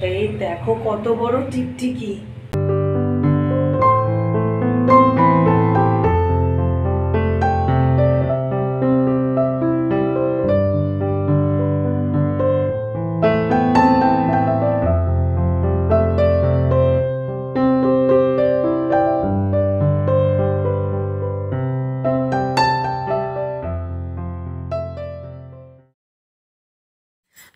এই দেখো কত বড় টিকটিকি।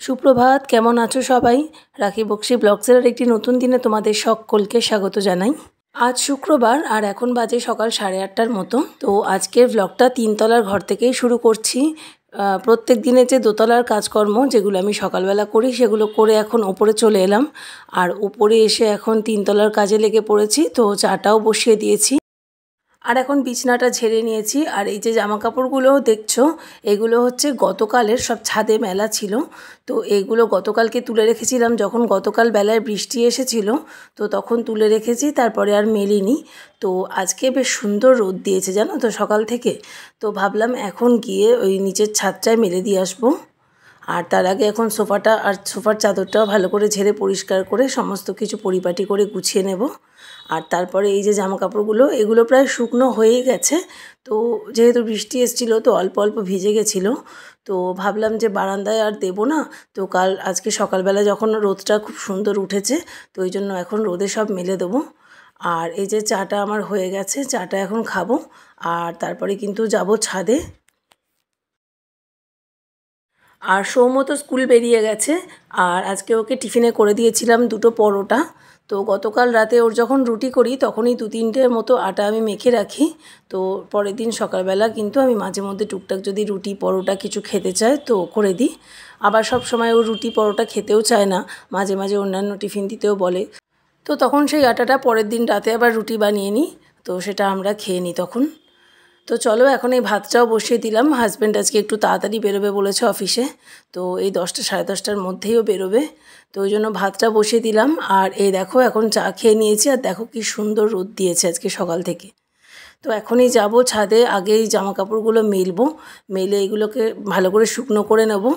সুপ্রভাত, কেমন আছো সবাই? রাখি বক্সি ব্লগসের একটি নতুন দিনে তোমাদের সকলকে স্বাগত জানাই। আজ শুক্রবার আর এখন বাজে সকাল 8:30টার মতো। তো আজকের ব্লগটা 3তলার ঘর থেকেই শুরু করছি। প্রত্যেক দিনের যে দোতলার কাজকর্ম যেগুলো আমি সকালবেলা করি সেগুলো করে এখন ওপরে চলে এলাম। আর ওপরে এসে এখন 3তলার কাজে লেগে পড়েছি। তো চাটাও বসিয়ে দিয়েছি। আর এখন বিছনাটা ঝেড়ে নিয়েছি। আর এই যে জামা কাপড়গুলো দেখছো, এগুলো হচ্ছে গতকালের, সব ছাদে মেলা ছিল। তো এগুলো গতকালকে তুলে রেখেছিলাম, যখন গতকাল বেলায় বৃষ্টি এসেছিল তো তখন তুলে রেখেছি, তারপরে আর মেলিনি। তো আজকে বেশ সুন্দর রোদ দিয়েছে জানো তো সকাল থেকে। তো ভাবলাম এখন গিয়ে ওই নিচের ছাদটায় মেলে দিয়ে আসবো। আর তার আগে এখন সোফাটা আর সোফার চাদরটাও ভালো করে ঝেড়ে পরিষ্কার করে সমস্ত কিছু পরিপাটি করে গুছিয়ে নেব। আর তারপরে এই যে জামা কাপড়গুলো, এগুলো প্রায় শুকনো হয়েই গেছে। তো যেহেতু বৃষ্টি এসেছিলো তো অল্প অল্প ভিজে গেছিলো। তো ভাবলাম যে বারান্দায় আর দেবো না। তো আজকে সকালবেলা যখন রোদটা খুব সুন্দর উঠেছে, তো ওই জন্য এখন রোদে সব মেলে দেবো। আর এই যে চাটা আমার হয়ে গেছে, চাটা এখন খাবো। আর তারপরে কিন্তু যাব ছাদে। আর সৌম্য তো স্কুল বেরিয়ে গেছে। আর আজকে ওকে টিফিনে করে দিয়েছিলাম 2টো পরোটা। তো গতকাল রাতে ওর যখন রুটি করি তখনই 2-3টের মতো আটা আমি মেখে রাখি। তো পরের দিন সকালবেলা কিন্তু আমি মাঝে মধ্যে টুকটাক যদি রুটি পরোটা কিছু খেতে চায় তো করে দিই। আবার সব সময় ও রুটি পরোটা খেতেও চায় না, মাঝে মাঝে অন্যান্য টিফিন দিতেও বলে। তো তখন সেই আটাটা পরের দিন রাতে আবার রুটি বানিয়ে নিই। তো সেটা আমরা খেয়ে নিই তখন। তো চলো এখন এই ভাতটাও বসিয়ে দিলাম। হাজব্যান্ড আজকে একটু তাড়াতাড়ি বেরোবে বলেছে অফিসে। তো এই 10টা 10:30টার মধ্যেইও বেরোবে। তো ওই জন্য ভাতটা বসিয়ে দিলাম। আর এই দেখো এখন চা খেয়ে নিয়েছি। আর দেখো কি সুন্দর রোদ দিয়েছে আজকে সকাল থেকে। তো এখনই যাব ছাদে, আগে এই জামা কাপড়গুলো মেলবো। মেলে এগুলোকে ভালো করে শুকনো করে নেব।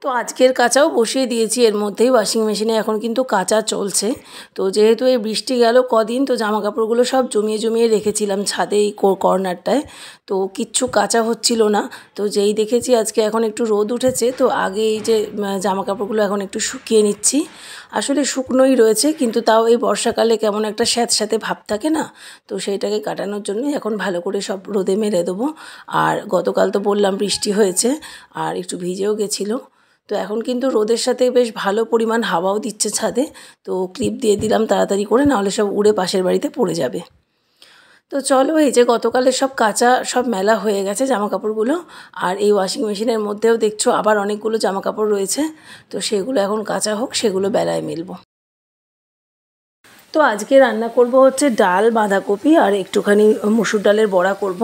তো আজকের কাচাও বসিয়ে দিয়েছি এর মধ্যেই, ওয়াশিং মেশিনে এখন কিন্তু কাচা চলছে। তো যেহেতু এই বৃষ্টি গেল কদিন, তো জামা কাপড়গুলো সব জমিয়ে জমিয়ে রেখেছিলাম ছাদে এই কর্নারটায়। তো কিচ্ছু কাচা হচ্ছিল না। তো যেই দেখেছি আজকে এখন একটু রোদ উঠেছে, তো আগে এই যে জামা কাপড়গুলো এখন একটু শুকিয়ে নিচ্ছি। আসলে শুকনোই রয়েছে, কিন্তু তাও এই বর্ষাকালে কেমন একটা স্যাঁতস্যাঁতে ভাব থাকে না। তো সেইটাকে কাটানোর জন্যই এখন ভালো করে সব রোদে মেলে দেবো। আর গতকাল তো বললাম বৃষ্টি হয়েছে আর একটু ভিজেও গেছিলো। তো এখন কিন্তু রোদের সাথে বেশ ভালো পরিমাণ হাওয়াও দিচ্ছে ছাদে। তো ক্লিপ দিয়ে দিলাম তাড়াতাড়ি করে, নাহলে সব উড়ে পাশের বাড়িতে পড়ে যাবে। তো চলো, এই যে গতকালের সব কাঁচা সব মেলা হয়ে গেছে জামা কাপড়গুলো। আর এই ওয়াশিং মেশিনের মধ্যেও দেখছো আবার অনেকগুলো জামা কাপড় রয়েছে। তো সেগুলো এখন কাঁচা হোক, সেগুলো বেলায় মেলবো। তো আজকে রান্না করব হচ্ছে ডাল, বাঁধাকপি আর একটুখানি মসুর ডালের বড়া করব।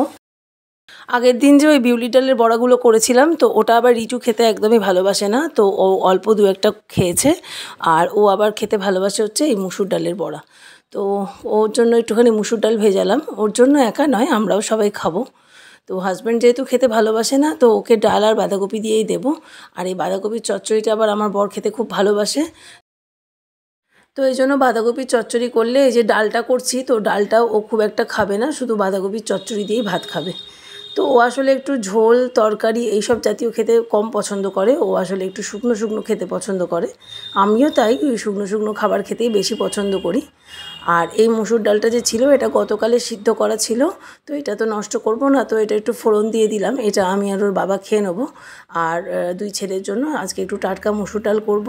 আগের দিন যে ওই বিউলি ডালের বড়াগুলো করেছিলাম, তো ওটা আবার রিচু খেতে একদমই ভালোবাসে না। তো ও অল্প 2-1টা খেয়েছে। আর ও আবার খেতে ভালোবাসে হচ্ছে এই মুসুর ডালের বড়া। তো ওর জন্য একটুখানি মুসুর ডাল ভেজালাম। ওর জন্য একা নয়, আমরাও সবাই খাবো। তো হাজব্যান্ড যেহেতু খেতে ভালোবাসে না, তো ওকে ডাল আর বাঁধাকপি দিয়েই দেবো। আর এই বাঁধাকপির চচ্চড়িটা আবার আমার বর খেতে খুব ভালোবাসে। তো এই জন্য বাঁধাকপির চচ্চড়ি করলে, এই যে ডালটা করছি তো ডালটাও ও খুব একটা খাবে না, শুধু বাঁধাকপির চচ্চড়ি দিয়েই ভাত খাবে। তো ও আসলে একটু ঝোল তরকারি এইসব জাতীয় খেতে কম পছন্দ করে। ও আসলে একটু শুকনো শুকনো খেতে পছন্দ করে। আমিও তাই, ওই শুকনো শুকনো খাবার খেতেই বেশি পছন্দ করি। আর এই মুসুর ডালটা যে ছিল, এটা গতকালে সিদ্ধ করা ছিল। তো এটা তো নষ্ট করব না, তো এটা একটু ফোড়ন দিয়ে দিলাম। এটা আমি আর ওর বাবা খেয়ে নেবো। আর 2 ছেলের জন্য আজকে একটু টাটকা মুসুর ডাল করব।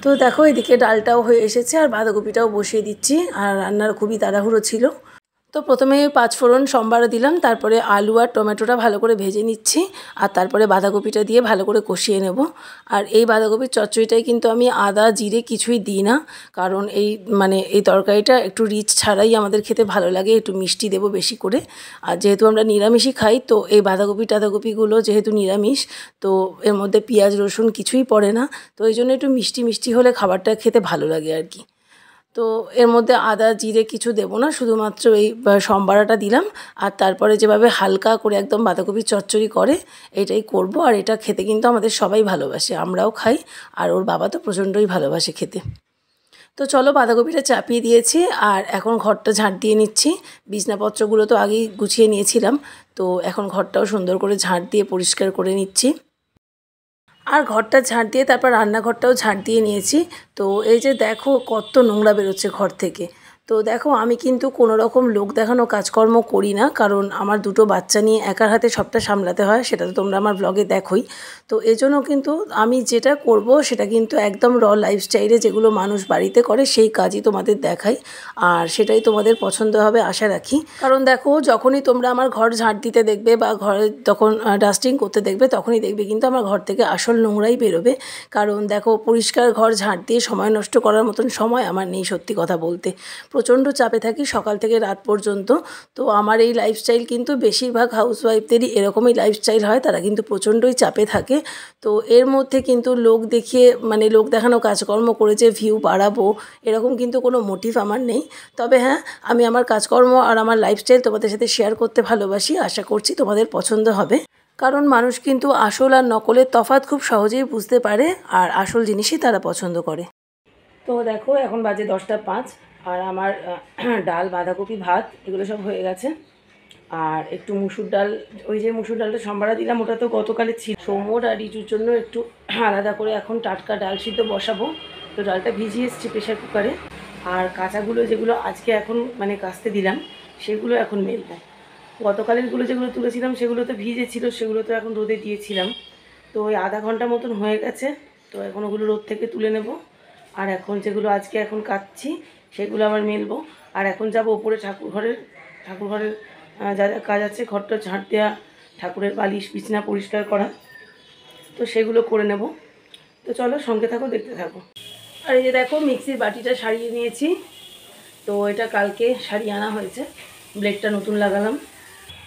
তো দেখো এদিকে ডালটাও হয়ে এসেছে আর বাঁধাকপিটাও বসিয়ে দিচ্ছি। আর রান্নার খুবই তাড়াহুড়ো ছিল। তো প্রথমে 5 ফোড়ন সম্বারে দিলাম, তারপরে আলু আর টমেটোটা ভালো করে ভেজে নিচ্ছি। আর তারপরে বাঁধাকপিটা দিয়ে ভালো করে কষিয়ে নেব। আর এই বাঁধাকপির চচ্চড়িটাই কিন্তু আমি আদা জিরে কিছুই দিই না, কারণ এই তরকারিটা একটু রিচ ছাড়াই আমাদের খেতে ভালো লাগে। একটু মিষ্টি দেবো বেশি করে। আর যেহেতু আমরা নিরামিষই খাই, তো এই বাঁধাকপিগুলো যেহেতু নিরামিষ, তো এর মধ্যে পেঁয়াজ রসুন কিছুই পড়ে না। তো এই জন্য একটু মিষ্টি মিষ্টি হলে খাবারটা খেতে ভালো লাগে আর কি। তো এর মধ্যে আদা জিরে কিছু দেবো না, শুধুমাত্র এই সম্বারাটা দিলাম। আর তারপরে যেভাবে হালকা করে একদম বাঁধাকপি চচ্চড়ি করে এটাই করব। আর এটা খেতে কিন্তু আমাদের সবাই ভালোবাসে, আমরাও খাই, আর ওর বাবা তো প্রচণ্ডই ভালোবাসে খেতে। তো চলো, বাঁধাকপিটা চাপিয়ে দিয়েছি আর এখন ঘরটা ঝাঁট দিয়ে নিচ্ছি। বিছনাপত্রগুলো তো আগেই গুছিয়ে নিয়েছিলাম, তো এখন ঘরটাও সুন্দর করে ঝাঁট দিয়ে পরিষ্কার করে নিচ্ছি। আর ঘরটা ঝাঁট দিয়ে তারপর রান্নাঘরটাও ঝাঁট দিয়ে নিয়েছি। তো এই যে দেখো কত নোংরা বেরোচ্ছে ঘর থেকে। তো দেখো, আমি কিন্তু কোনো রকম লোক দেখানো কাজকর্ম করি না, কারণ আমার দুটো বাচ্চা নিয়ে একার হাতে সবটা সামলাতে হয়, সেটা তো তোমরা আমার ব্লগে দেখোই। তো এজন্য কিন্তু আমি যেটা করব সেটা কিন্তু একদম লাইফস্টাইলে যেগুলো মানুষ বাড়িতে করে সেই কাজই তোমাদের দেখাই, আর সেটাই তোমাদের পছন্দ হবে আশা রাখি। কারণ দেখো, যখনই তোমরা আমার ঘর ঝাঁট দিতে দেখবে বা ঘরে তখন ডাস্টিং করতে দেখবে, তখনই দেখবে কিন্তু আমার ঘর থেকে আসল নোংরাই বেরোবে। কারণ দেখো, পরিষ্কার ঘর ঝাঁট দিয়ে সময় নষ্ট করার মতন সময় আমার নেই সত্যি কথা বলতে। প্রচণ্ড চাপে থাকি সকাল থেকে রাত পর্যন্ত। তো আমার এই লাইফস্টাইল কিন্তু বেশিরভাগ হাউসওয়াইফদেরই এরকমই লাইফস্টাইল হয়, তারা কিন্তু প্রচণ্ডই চাপে থাকে। তো এর মধ্যে কিন্তু লোক দেখিয়ে মানে লোক দেখানো কাজকর্ম করে যে ভিউ বাড়াবো, এরকম কিন্তু কোনো মোটিভ আমার নেই। তবে হ্যাঁ, আমি আমার কাজকর্ম আর আমার লাইফস্টাইল তোমাদের সাথে শেয়ার করতে ভালোবাসি, আশা করছি তোমাদের পছন্দ হবে। কারণ মানুষ কিন্তু আসল আর নকলের তফাৎ খুব সহজেই বুঝতে পারে, আর আসল জিনিসই তারা পছন্দ করে। তো দেখো, এখন বাজে 10টা 5, আর আমার ডাল, বাঁধাকপি, ভাত এগুলো সব হয়ে গেছে। আর একটু মুসুর ডাল, ওই যে মুসুর ডালটা সম্বারা দিলাম, ওটা তো গতকালের ছিল। সৌমর আর রিচুর জন্য একটু আলাদা করে এখন টাটকা ডাল সিদ্ধ বসাবো। তো ডালটা ভিজিয়ে এসেছি প্রেশার কুকারে। আর কাঁচাগুলো যেগুলো আজকে এখন মানে কাস্তে দিলাম, সেগুলো এখন মেলবো। গতকালেরগুলো যেগুলো তুলেছিলাম সেগুলো তো ভিজে ছিল, সেগুলো তো এখন রোদে দিয়েছিলাম। তো ওই আধা ঘন্টা মতন হয়ে গেছে। তো এখন ওগুলো রোদ থেকে তুলে নেব। আর এখন যেগুলো আজকে এখন কাটছি সেগুলো আবার মেলবো। আর এখন যাব ওপরে ঠাকুরঘরের যা যা কাজ আছে, ঘরটা ঝাঁট দেওয়া, ঠাকুরের বালিশ বিছনা পরিষ্কার করা, তো সেগুলো করে নেব। তো চলো, সঙ্গে থাকো, দেখতে থাকো। আর এই যে দেখো, মিক্সির বাটিটা সারিয়ে নিয়েছি। তো এটা কালকে সারিয়ে আনা হয়েছে, ব্লেডটা নতুন লাগালাম।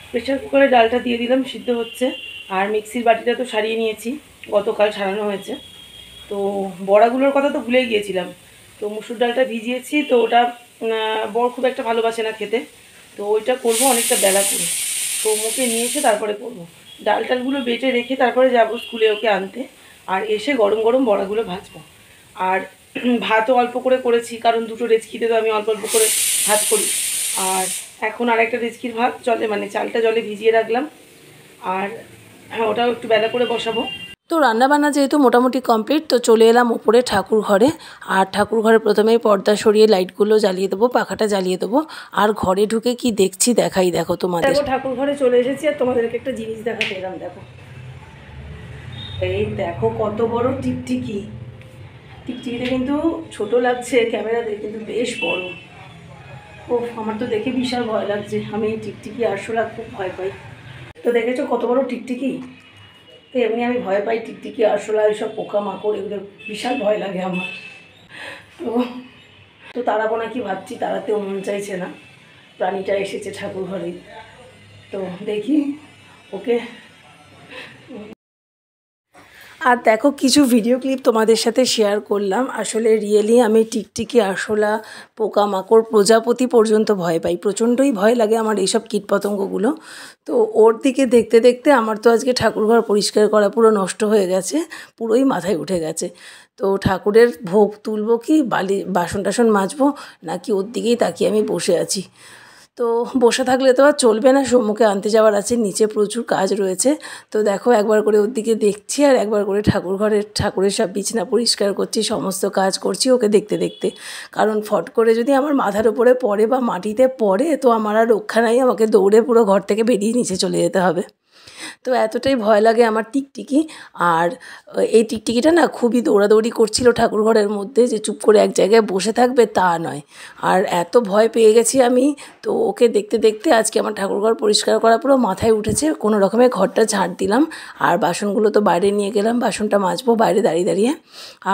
প্রেশার কুকারে ডালটা দিয়ে দিলাম, সিদ্ধ হচ্ছে। আর মিক্সির বাটিটা তো সারিয়ে নিয়েছি, গতকাল সারানো হয়েছে। তো বড়াগুলোর কথা তো ভুলে গিয়েছিলাম। তো মুসুর ডালটা ভিজিয়েছি, তো ওটা বড় খুব একটা ভালোবাসে না খেতে। তো ওইটা করবো অনেকটা বেলা করে, তো মুখে নিয়ে এসে তারপরে করবো। ডালটালগুলো বেটে রেখে তারপরে যাবো স্কুলে ওকে আনতে। আর এসে গরম গরম বড়াগুলো ভাজবো। আর ভাতও অল্প করে করেছি, কারণ দুটো রেচকিতে তো আমি অল্প অল্প করে ভাত করি। আর এখন আর একটা রেচকির ভাত জলে মানে চালটা জলে ভিজিয়ে রাখলাম। আর হ্যাঁ, ওটাও একটু বেলা করে বসাবো। তো রান্নাবান্না যেহেতু মোটামুটি কমপ্লিট, তো চলে এলাম ওপরে ঠাকুর ঘরে। আর ঠাকুর ঘরে প্রথমেই পর্দা সরিয়ে লাইটগুলো জ্বালিয়ে দেবো, পাখাটা জ্বালিয়ে দেবো। আর ঘরে ঢুকে কি দেখছি দেখাই, দেখো তোমাদের। দেখো, ঠাকুর ঘরে চলে এসেছি আর তোমাদেরকে একটা জিনিস দেখাতে এলাম। দেখো, এই দেখো কত বড় টিকটিকি। টিকটিকিটা কিন্তু ছোট লাগছে ক্যামেরাতে, কিন্তু বেশ বড়। ও, আমার তো দেখে বিশাল ভয় লাগছে। আমি এই টিকটিকি আরশোলা খুব ভয় পাই। তো দেখেছো কত বড় টিকটিকি। তো এমনি আমি ভয় পাই টিকটিকি, আরশোলা, এইসব পোকামাকড়, এগুলো বিশাল ভয় লাগে আমার। তো তো তাড়াবো নাকি ভাবছি, তাড়াতেও মন চাইছে না। প্রাণীটা এসেছে ঠাকুর ঘরে, তো দেখি ওকে। আর দেখো, কিছু ভিডিও ক্লিপ তোমাদের সাথে শেয়ার করলাম। আসলে রিয়েলি আমি টিকটিকি, আরশোলা, পোকামাকড়, প্রজাপতি পর্যন্ত ভয় পাই। প্রচণ্ডই ভয় লাগে আমার এইসব কীটপতঙ্গগুলো। তো ওর দিকে দেখতে দেখতে আমার তো আজকে ঠাকুরঘর পরিষ্কার করা পুরো নষ্ট হয়ে গেছে, পুরোই মাথায় উঠে গেছে। তো ঠাকুরের ভোগ তুলবো কি বাসন টাসন মাজবো, নাকি ওর দিকেই তাকিয়ে আমি বসে আছি। তো বসে থাকলে তো আর চলবে না, সম্মুখে আনতে যাওয়ার আছে, নিচে প্রচুর কাজ রয়েছে। তো দেখো, একবার করে ওর দিকে দেখছি আর একবার করে ঠাকুরের সব বিছানা পরিষ্কার করছি, সমস্ত কাজ করছি ওকে দেখতে দেখতে। কারণ ফট করে যদি আমার মাথার উপরে পড়ে বা মাটিতে পড়ে, তো আমার আর রক্ষা নাই, আমাকে দৌড়ে পুরো ঘর থেকে বেরিয়ে নিচে চলে যেতে হবে। তো এতটাই ভয় লাগে আমার টিকটিকি। আর এই টিকটিকিটা না খুবই দৌড়াদৌড়ি করছিল ঠাকুরঘরের মধ্যে, যে চুপ করে এক জায়গায় বসে থাকবে তা নয়। আর এত ভয় পেয়ে গেছি আমি। তো ওকে দেখতে দেখতে আজকে আমার ঠাকুরঘর পরিষ্কার করা পুরো মাথায় উঠেছে। কোনো রকমে ঘরটা ঝাঁট দিলাম, আর বাসনগুলো তো বাইরে নিয়ে গেলাম, বাসনটা মাজবো বাইরে দাঁড়িয়ে দাঁড়িয়ে।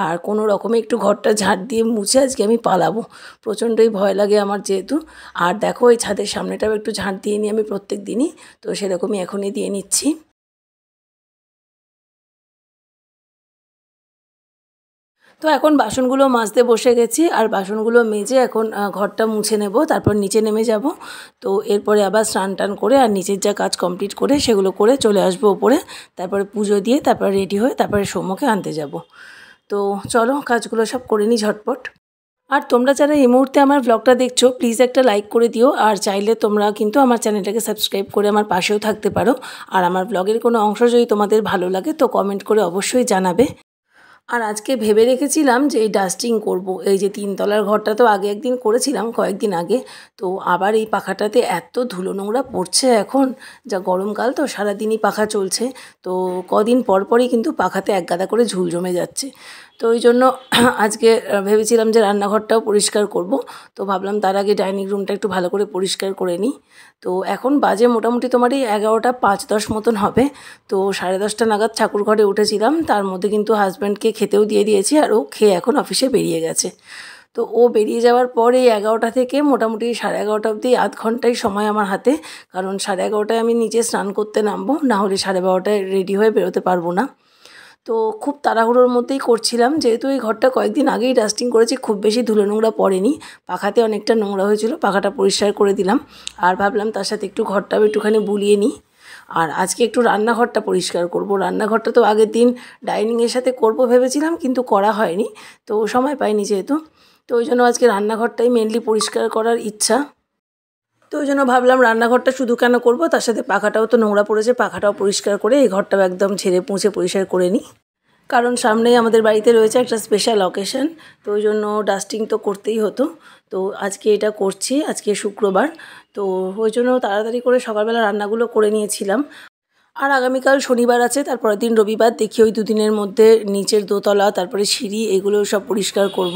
আর কোনো রকমে একটু ঘরটা ঝাঁট দিয়ে মুছে আজকে আমি পালাবো। প্রচণ্ডই ভয় লাগে আমার যেহেতু। আর দেখো, এই ছাদের সামনেটাও একটু ঝাঁট দিয়ে নিই আমি প্রত্যেক দিনই, তো সেরকমই এখনই দিয়ে নিচ্ছি। তো এখন বাসনগুলো মাজতে বসে গেছি, আর বাসনগুলো মেজে এখন ঘরটা মুছে নেব, তারপর নিচে নেমে যাব। তো এরপরে আবার স্নান টান করে আর নিচের যা কাজ কমপ্লিট করে সেগুলো করে চলে আসবো ওপরে, তারপরে পুজো দিয়ে তারপর রেডি হয়ে তারপরে সৌম্যকে আনতে যাব। তো চলো কাজগুলো সব করে নিই ঝটপট। আর তোমরা যারা এই মুহূর্তে আমার ব্লগটা দেখছো প্লিজ একটা লাইক করে দিও, আর চাইলে তোমরা কিন্তু আমার চ্যানেলটাকে সাবস্ক্রাইব করে আমার পাশেও থাকতে পারো। আর আমার ব্লগের কোনো অংশ যদি তোমাদের ভালো লাগে তো কমেন্ট করে অবশ্যই জানাবে। আর আজকে ভেবে রেখেছিলাম যে এই ডাস্টিং করব, এই যে 3 তলার ঘরটা তো আগে একদিন করেছিলাম কয়েকদিন আগে, তো আবার এই পাখাটাতে এত ধুলো নোংরা পড়ছে এখন, যা গরমকাল তো সারাদিনই পাখা চলছে, তো কদিন পর পরই কিন্তু পাখাতে এক গাদা করে ঝুল জমে যাচ্ছে। তো ওই জন্য আজকে ভেবেছিলাম যে রান্নাঘরটাও পরিষ্কার করব, তো ভাবলাম তার আগে ডাইনিং রুমটা একটু ভালো করে পরিষ্কার করে নিই। তো এখন বাজে মোটামুটি তোমার এই 11টা 5-10 মতন হবে। তো 10:30 নাগাদ ঠাকুর ঘরে উঠেছিলাম, তার মধ্যে কিন্তু হাজব্যান্ডকে খেতেও দিয়ে দিয়েছি, আর ও খেয়ে এখন অফিসে বেরিয়ে গেছে। তো ও বেরিয়ে যাওয়ার পরে 11টা থেকে মোটামুটি 11:30 অবধি আধ ঘন্টাই সময় আমার হাতে, কারণ 11:30টায় আমি নিচে স্নান করতে নামবো, না হলে 12:30টায় রেডি হয়ে বেরোতে পারবো না। তো খুব তাড়াহুড়োর মধ্যেই করছিলাম, যেহেতু এই ঘরটা কয়েকদিন আগেই ডাস্টিং করেছি, খুব বেশি ধুলো নোংরা পড়েনি, পাখাতে অনেকটা নোংরা হয়েছিল, পাখাটা পরিষ্কার করে দিলাম। আর ভাবলাম তার সাথে একটু ঘরটাও একটুখানি বুলিয়ে নিই। আর আজকে একটু রান্নাঘরটা পরিষ্কার করব। রান্নাঘরটা তো আগের দিন ডাইনিংয়ের সাথে করব ভেবেছিলাম, কিন্তু করা হয়নি, তো সময় পাইনি যেহেতু। তো ওই জন্য আজকে রান্নাঘরটাই মেনলি পরিষ্কার করার ইচ্ছা। তো ওই জন্য ভাবলাম রান্নাঘরটা শুধু কেন করব, তার সাথে পাখাটাও তো নোংরা পড়েছে, পাখাটাও পরিষ্কার করে এই ঘরটাও একদম ঝেড়ে মুছে পরিষ্কার করে নিই। কারণ সামনেই আমাদের বাড়িতে রয়েছে একটা স্পেশাল অকেশন, তো ওই জন্য ডাস্টিং তো করতেই হতো। তো আজকে এটা করছি, আজকে শুক্রবার, তো ওই জন্য তাড়াতাড়ি করে সকালবেলা রান্নাগুলো করে নিয়েছিলাম। আর আগামীকাল শনিবার আছে, তারপরের দিন রবিবার, দেখি ওই দুদিনের মধ্যে নিচের দোতলা তারপরে সিঁড়ি এগুলো সব পরিষ্কার করব।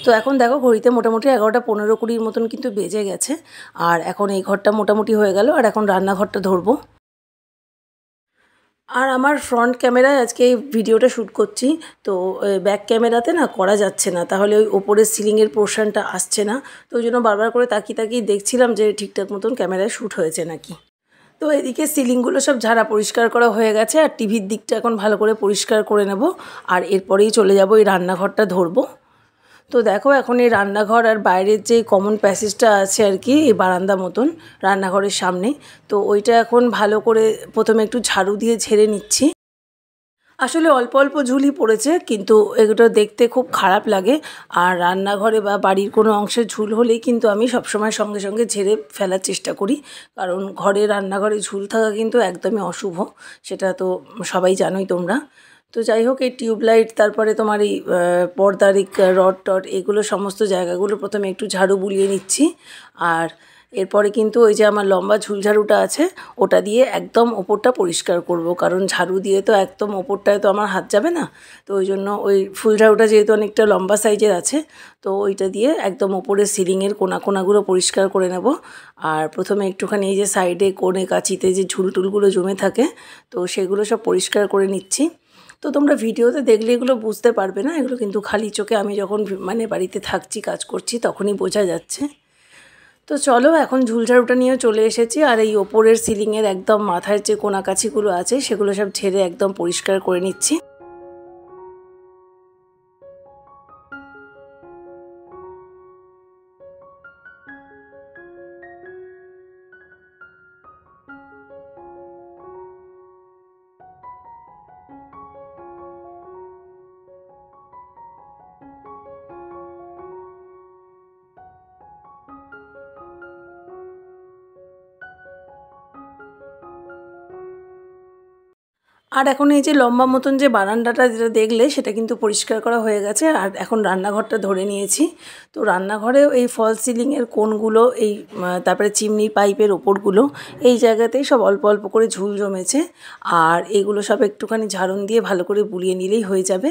তো এখন দেখো ঘড়িতে মোটামুটি 11:15-20 মতন কিন্তু বেজে গেছে, আর এখন এই ঘরটা মোটামুটি হয়ে গেল, আর এখন রান্নাঘরটা ধরবো। আর আমার ফ্রন্ট ক্যামেরায় আজকে এই ভিডিওটা শ্যুট করছি, তো ব্যাক ক্যামেরাতে না করা যাচ্ছে না, তাহলে ওই ওপরের সিলিংয়ের পোর্শনটা আসছে না, তো ওই জন্য বারবার করে তাকিয়ে তাকিয়ে দেখছিলাম যে ঠিকঠাক মতন ক্যামেরায় শ্যুট হয়েছে নাকি। তো এদিকে সিলিংগুলো সব ঝাড়া পরিষ্কার করা হয়ে গেছে, আর টিভির দিকটা এখন ভালো করে পরিষ্কার করে নেব, আর এরপরেই চলে যাব এই রান্নাঘরটা ধরবো। তো দেখো এখন এই রান্নাঘর আর বাইরের যে কমন প্যাসেজটা আছে আর কি, এই বারান্দা মতন রান্নাঘরের সামনে, তো ওইটা এখন ভালো করে প্রথমে একটু ঝাড়ু দিয়ে ঝেড়ে নিচ্ছি। আসলে অল্প অল্প ঝুলই পড়েছে, কিন্তু এগুলো দেখতে খুব খারাপ লাগে, আর রান্নাঘরে বা বাড়ির কোনো অংশে ঝুল হলেই কিন্তু আমি সবসময় সঙ্গে সঙ্গে ঝেড়ে ফেলার চেষ্টা করি, কারণ ঘরে রান্নাঘরে ঝুল থাকা কিন্তু একদমই অশুভ, সেটা তো সবাই জানোই তোমরা। তো যাই হোক, এই টিউবলাইট তারপরে তোমার এই পর্দার এই রড টড এগুলো সমস্ত জায়গাগুলো প্রথমে একটু ঝাড়ু বুলিয়ে নিচ্ছি। আর এরপরে কিন্তু ওই যে আমার লম্বা ঝুলঝাড়ুটা আছে ওটা দিয়ে একদম ওপরটা পরিষ্কার করব, কারণ ঝাড়ু দিয়ে তো একদম ওপরটায় তো আমার হাত যাবে না, তো ওই জন্য ওই ফুল ঝাড়ুটা যেহেতু অনেকটা লম্বা সাইজের আছে, তো ওইটা দিয়ে একদম ওপরের সিলিংয়ের কোনাগুলো পরিষ্কার করে নেব। আর প্রথমে একটুখানি এই যে সাইডে কোণে কাঁচিতে যে ঝুলটুলগুলো জমে থাকে, তো সেগুলো সব পরিষ্কার করে নিচ্ছি। তো তোমরা ভিডিওতে দেখলে এগুলো বুঝতে পারবে না, এগুলো কিন্তু খালি চোখে আমি যখন মানে বাড়িতে থাকছি কাজ করছি তখনই বোঝা যাচ্ছে। তো চলো এখন ঝুলঝাড়ুটা নিয়ে চলে এসেছি, আর এই ওপরের সিলিংয়ের একদম মাথার যে কোনাকাছিগুলো আছে সেগুলো সব ঝেড়ে একদম পরিষ্কার করে নিচ্ছি। আর এখন এই যে লম্বা মতন যে বারান্দাটা যেটা দেখলে সেটা কিন্তু পরিষ্কার করা হয়ে গেছে, আর এখন রান্নাঘরটা ধরে নিয়েছি। তো রান্নাঘরেও এই ফল সিলিংয়ের কোণগুলো এই তারপরে চিমনির পাইপের ওপরগুলো এই জায়গাতেই সব অল্প অল্প করে ঝুল জমেছে, আর এগুলো সব একটুখানি ঝাড়ুন দিয়ে ভালো করে বুলিয়ে নিলেই হয়ে যাবে।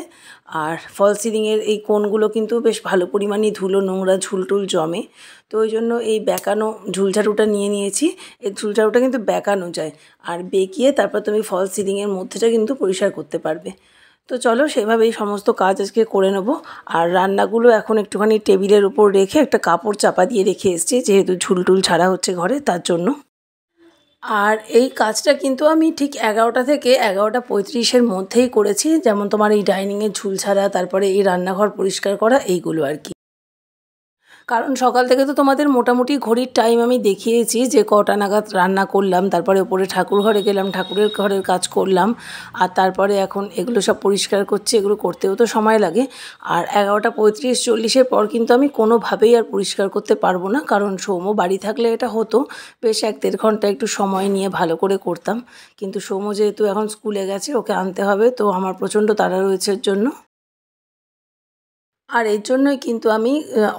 আর ফল সিলিংয়ের এই কোণগুলো কিন্তু বেশ ভালো পরিমাণে ধুলো নোংরা ঝুলটুল জমে, তো ওই জন্য এই বেঁকানো ঝুলঝাড়ুটা নিয়ে নিয়েছি। এই ঝুলঝাড়ুটা কিন্তু বেঁকানো যায়, আর বেঁকিয়ে তারপর তুমি ফল সিলিংয়ের মধ্যেটা কিন্তু পরিষ্কার করতে পারবে। তো চলো সেভাবেই সমস্ত কাজ আজকে করে নেব। আর রান্নাগুলো এখন একটুখানি টেবিলের উপর রেখে একটা কাপড় চাপা দিয়ে রেখে এসেছি, যেহেতু ঝুলটুল ছাড়া হচ্ছে ঘরে তার জন্য। আর এই কাজটা কিন্তু আমি ঠিক 11টা থেকে 11টা 35-এর মধ্যেই করেছি, যেমন তোমার এই ডাইনিংয়ের ঝুল ছাড়া, তারপরে এই রান্নাঘর পরিষ্কার করা, এইগুলো আর কি। কারণ সকাল থেকে তো তোমাদের মোটামুটি ঘড়ির টাইম আমি দেখিয়েছি যে কটা নাগাদ রান্না করলাম, তারপরে ওপরে ঠাকুর ঘরে গেলাম, ঠাকুরের ঘরের কাজ করলাম, আর তারপরে এখন এগুলো সব পরিষ্কার করছি। এগুলো করতেও তো সময় লাগে। আর 11টা 35-40-এর পর কিন্তু আমি কোনোভাবেই আর পরিষ্কার করতে পারবো না, কারণ সৌম্য বাড়ি থাকলে এটা হতো, বেশ 1-1.5 ঘন্টা একটু সময় নিয়ে ভালো করে করতাম। কিন্তু সৌম্য যেহেতু এখন স্কুলে গেছে, ওকে আনতে হবে, তো আমার প্রচণ্ড তাড়া রয়েছে এর জন্য। আর এর জন্যই কিন্তু আমি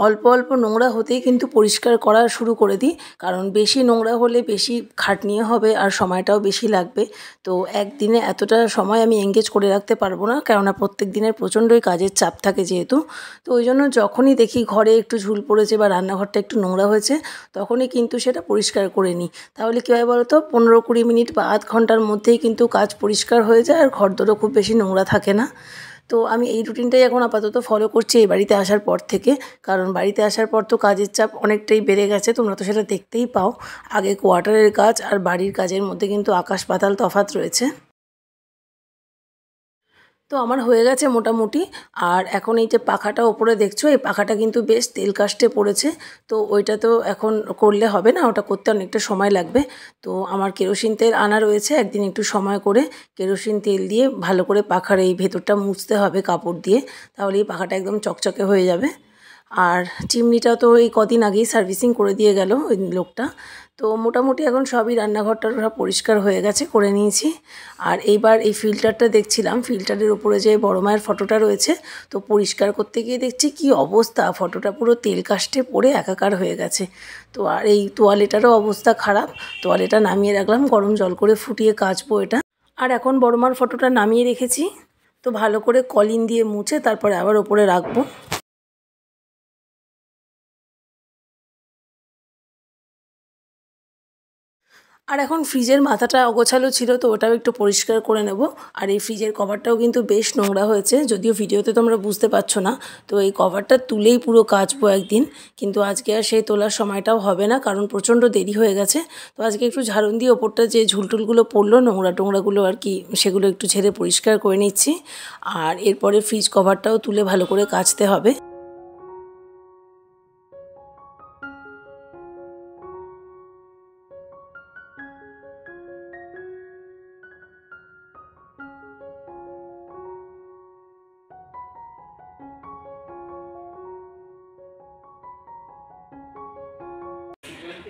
অল্প অল্প নোংরা হতেই কিন্তু পরিষ্কার করা শুরু করে দিই, কারণ বেশি নোংরা হলে বেশি খাটনিও হবে আর সময়টাও বেশি লাগবে। তো একদিনে এতটা সময় আমি এঙ্গেজ করে রাখতে পারবো না, কেননা প্রত্যেক দিনের প্রচণ্ডই কাজের চাপ থাকে যেহেতু। তো ওই জন্য যখনই দেখি ঘরে একটু ঝুল পড়েছে বা রান্নাঘরটা একটু নোংরা হয়েছে, তখনই কিন্তু সেটা পরিষ্কার করে নিই। তাহলে কী হয় বলো তো, 15-20 মিনিট বা আধ ঘন্টার মধ্যেই কিন্তু কাজ পরিষ্কার হয়ে যায় আর ঘরদোরও খুব বেশি নোংরা থাকে না। তো আমি এই রুটিনটাই এখন আপাতত ফলো করছি এই বাড়িতে আসার পর থেকে, কারণ বাড়িতে আসার পর তো কাজের চাপ অনেকটাই বেড়ে গেছে, তোমরা তো সেটা দেখতেই পাও। আগে কোয়ার্টারের কাজ আর বাড়ির কাজের মধ্যে কিন্তু আকাশ পাতাল তফাৎ রয়েছে। তো আমার হয়ে গেছে মোটামুটি। আর এখন এই যে পাখাটা ওপরে দেখছো, এই পাখাটা কিন্তু বেশ তেল কাস্টে পড়েছে। তো ওইটা তো এখন করলে হবে না, ওটা করতে অনেকটা সময় লাগবে। তো আমার কেরোসিন তেল আনা রয়েছে, একদিন একটু সময় করে কেরোসিন তেল দিয়ে ভালো করে পাখার এই ভেতরটা মুছতে হবে কাপড় দিয়ে, তাহলে এই পাখাটা একদম চকচকে হয়ে যাবে। আর চিমনিটা তো এই কদিন আগেই সার্ভিসিং করে দিয়ে গেল ওই লোকটা। তো মোটামুটি এখন সবই রান্নাঘরটা পরিষ্কার হয়ে গেছে, করে নিয়েছি। আর এইবার এই ফিল্টারটা দেখছিলাম, ফিল্টারের ওপরে যে বড় মায়ের ফটোটা রয়েছে, তো পরিষ্কার করতে গিয়ে দেখছি কি অবস্থা, ফটোটা পুরো তেল কাস্টে পড়ে একাকার হয়ে গেছে। তো আর এই তোয়ালেটারও অবস্থা খারাপ, তোয়ালেটা নামিয়ে রাখলাম, গরম জল করে ফুটিয়ে কাচবো এটা। আর এখন বড় মার ফটোটা নামিয়ে রেখেছি, তো ভালো করে কলিন দিয়ে মুছে তারপরে আবার ওপরে রাখবো। আর এখন ফ্রিজের মাথাটা অগোছালো ছিল, তো ওটাও একটু পরিষ্কার করে নেব। আর এই ফ্রিজের কভারটাও কিন্তু বেশ নোংরা হয়েছে, যদিও ভিডিওতে তোমরা বুঝতে পারছো না। তো এই কভারটা তুলেই পুরো কাচবো একদিন, কিন্তু আজকে আর সেই তোলার সময়টাও হবে না, কারণ প্রচণ্ড দেরি হয়ে গেছে। তো আজকে একটু ঝাড়ুন দিয়ে ওপরটা যে ঝুলটুলগুলো পড়লো নোংরা টোংরাগুলো আর কি, সেগুলো একটু ঝেড়ে পরিষ্কার করে নিচ্ছি। আর এরপরে ফ্রিজ কভারটাও তুলে ভালো করে কাচতে হবে।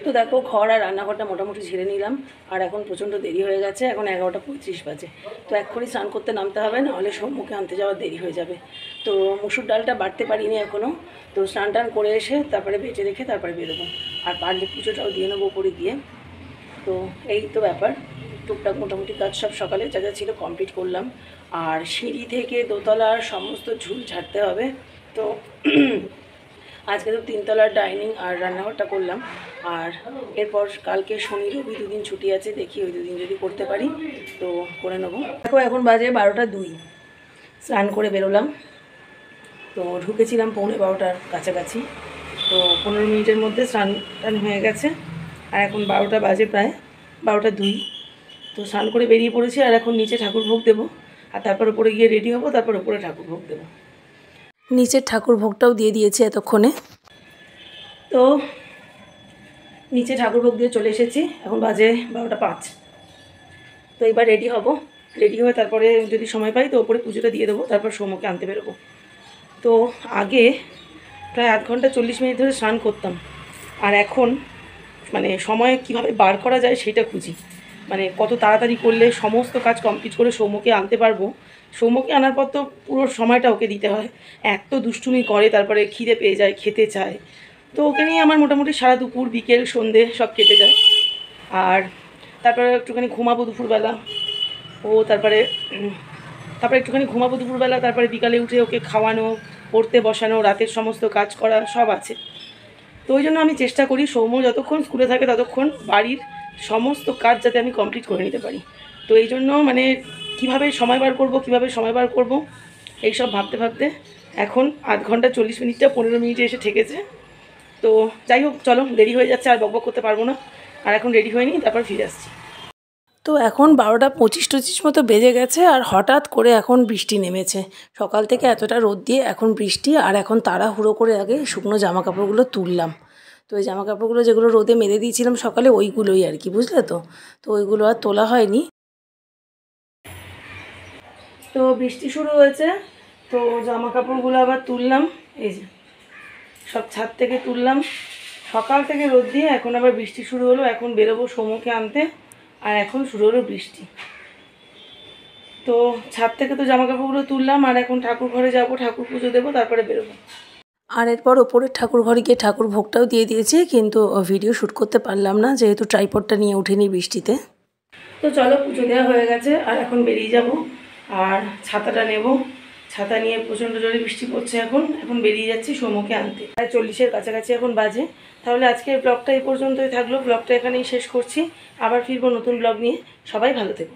তো দেখো, ঘর আর রান্নাঘরটা মোটামুটি ঝেড়ে নিলাম। আর এখন প্রচণ্ড দেরি হয়ে গেছে, এখন 11টা 35 বাজে। তো এক্ষুনি স্নান করতে নামতে হবে, নাহলে সৌম্যকে আনতে যাওয়ার দেরি হয়ে যাবে। তো মুসুর ডালটা বাটতে পারিনি এখনও, তো স্নান টান করে এসে তারপরে বেটে রেখে তারপরে বেরোবো। আর পারলে পুজোটাও দিয়ে নেবো উপরে গিয়ে। তো এই তো ব্যাপার, টুকটাক মোটামুটি কাজ সব সকালে যা যা ছিল কমপ্লিট করলাম। আর সিঁড়ি থেকে দোতলার সমস্ত ঝুল ঝাড়তে হবে। তো আজকে তো 3তলার ডাইনিং আর রান্নাঘরটা করলাম। আর এরপর কালকে শনি রবি দুদিন ছুটি আছে, দেখি ওই দুদিন যদি করতে পারি তো করে নেবো। দেখো এখন বাজে 12টা 2, স্নান করে বেরোলাম। তো ঢুকেছিলাম 11:45-র কাছাকাছি। তো 15 মিনিটের মধ্যে স্নান টান হয়ে গেছে। আর এখন 12টা বাজে, প্রায় 12টা 2। তো স্নান করে বেরিয়ে পড়েছি, আর এখন নিচে ঠাকুর ভোগ দেবো। আর তারপর উপরে গিয়ে রেডি হবো, তারপর উপরে ঠাকুর ভোগ দেবো। নিচের ঠাকুর ভোগটাও দিয়ে দিয়েছে এতক্ষণে। তো নিচে ঠাকুর ভোগ দিয়ে চলে এসেছি, এখন বাজে 12টা 5। তো এবার রেডি হব, রেডি হয়ে তারপরে যদি সময় পাই তো ওপরে পুজোটা দিয়ে দেবো, তারপর সৌম্যকে আনতে বেরোবো। তো আগে প্রায় 8 ঘন্টা 40 মিনিট ধরে স্নান করতাম, আর এখন মানে সময় কিভাবে বার করা যায় সেটা খুঁজি। মানে কত তাড়াতাড়ি করলে সমস্ত কাজ কমপ্লিট করে সৌম্যকে আনতে পারবো। সৌম্যকে আনার পর তো পুরো সময়টা ওকে দিতে হয়, এত দুষ্টুমি করে, তারপরে খিদে পেয়ে যায়, খেতে চায়। তো ওকে নিয়ে আমার মোটামুটি সারা দুপুর বিকেল সন্ধে সব কেটে যায়। আর তারপরে একটুখানি ঘুমাবো দুপুরবেলা, তারপরে একটুখানি ঘুমাবো দুপুরবেলা, তারপরে বিকালে উঠে ওকে খাওয়ানো, পড়তে বসানো, রাতের সমস্ত কাজ করা সব আছে। তো ওই জন্য আমি চেষ্টা করি সৌম্য যতক্ষণ স্কুলে থাকে ততক্ষণ বাড়ির সমস্ত কাজ যাতে আমি কমপ্লিট করে নিতে পারি। তো এই জন্য মানে কীভাবে সময় বার করব এইসব ভাবতে ভাবতে এখন 8 ঘন্টা 40 মিনিটটা 15 মিনিটে এসে ঠেকেছে। তো যাই হোক, চলো, দেরি হয়ে যাচ্ছে, আর বকবক করতে পারবো না। আর এখন রেডি হয়ে নিই, তারপর ফিরে আসছি। তো এখন 12:25 মতো বেজে গেছে আর হঠাৎ করে এখন বৃষ্টি নেমেছে। সকাল থেকে এতটা রোদ দিয়ে এখন বৃষ্টি, আর এখন তাড়াহুড়ো করে আগে শুকনো জামা কাপড়গুলো তুললাম। তো ওই জামা কাপড়গুলো যেগুলো রোদে মেলে দিয়েছিলাম সকালে, ওইগুলোই আর কি, বুঝলে তো। তো ওইগুলো আর তোলা হয়নি। তো বৃষ্টি শুরু হয়েছে, তো জামা কাপড়গুলো আবার তুললাম। এই যে সব ছাদ থেকে তুললাম। সকাল থেকে রোদ দিয়ে এখন আবার বৃষ্টি শুরু হলো। এখন বেরোবো সৌমকে আনতে, আর এখন শুরু হলো বৃষ্টি। তো ছাদ থেকে তো জামা কাপড়গুলো তুললাম, আর এখন ঠাকুর ঘরে যাবো, ঠাকুর পুজো দেবো, তারপরে বেরোবো। আর এরপর ওপরের ঠাকুর ঘরে গিয়ে ঠাকুর ভোগটাও দিয়ে দিয়েছি, কিন্তু ভিডিও শ্যুট করতে পারলাম না যেহেতু ট্রাইপডটা নিয়ে ওঠেনি বৃষ্টিতে। তো চলো, পুজো দেওয়া হয়ে গেছে, আর এখন বেরিয়ে যাব। আর ছাতাটা নেব, ছাতা নিয়ে প্রচণ্ড জোরে বৃষ্টি পড়ছে। এখন বেরিয়ে যাচ্ছি সৌমকে আনতে। প্রায় 40-এর কাছাকাছি এখন বাজে। তাহলে আজকের ব্লগটা এই পর্যন্তই থাকলো। ব্লগটা এখানেই শেষ করছি। আবার ফিরবো নতুন ব্লগ নিয়ে। সবাই ভালো থেকো।